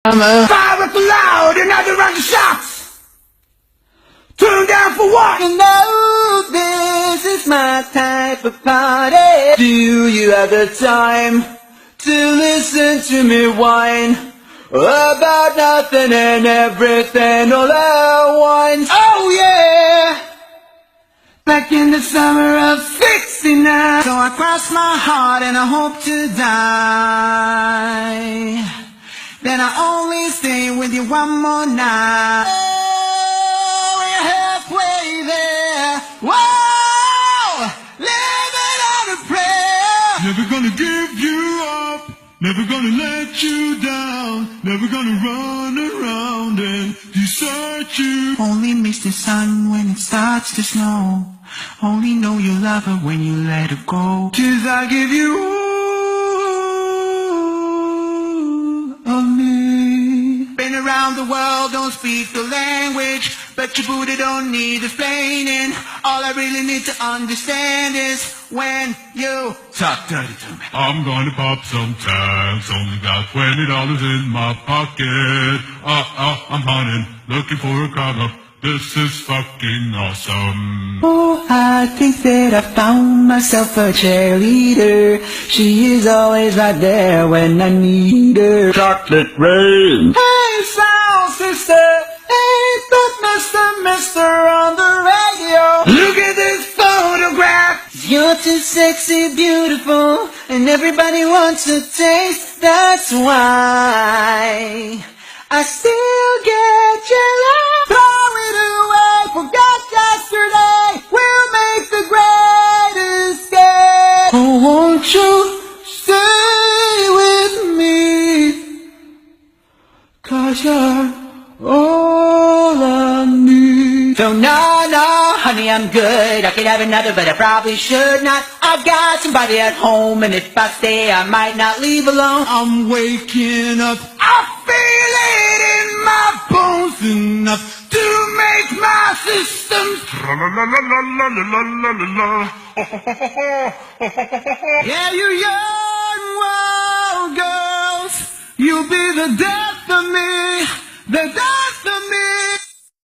I'm a fire up loud and I round the shots. Turn down for what? You know this is my type of party. Do you have the time to listen to me whine about nothing and everything all at once? Oh yeah! Back in the summer of '69, so I crossed my heart and I hope to die. Then I only stay with you one more night. Oh, we're halfway there. Whoa, living on a prayer. Never gonna give you up, never gonna let you down, never gonna run around and desert you. Only miss the sun when it starts to snow. Only know you love her when you let her go. 'Cause I give you all of me. Been around the world, don't speak the language, but your booty don't need explaining. All I really need to understand is when you talk dirty to me. I'm gonna pop some tags, only got $20 in my pocket. I'm hunting, looking for a crowd up. This is fucking awesome. Oh, I think that I found myself a cheerleader. She is always right there when I need her. Chocolate rain. Hey, sound sister, ain't that Mr. on the radio? Look at this photograph. You're too sexy, beautiful, and everybody wants a taste. That's why I still get jealous. Throw it away, forgot yesterday. We'll make the great escape. Oh, won't you stay with me? 'Cause you're all I need. So no, honey, I'm good. I could have another, but I probably should not. I've got somebody at home, and if I stay, I might not leave alone. I'm waking up. I feel it in my bones enough to make my systems. Yeah, you young wild girls, you'll be the death of me. The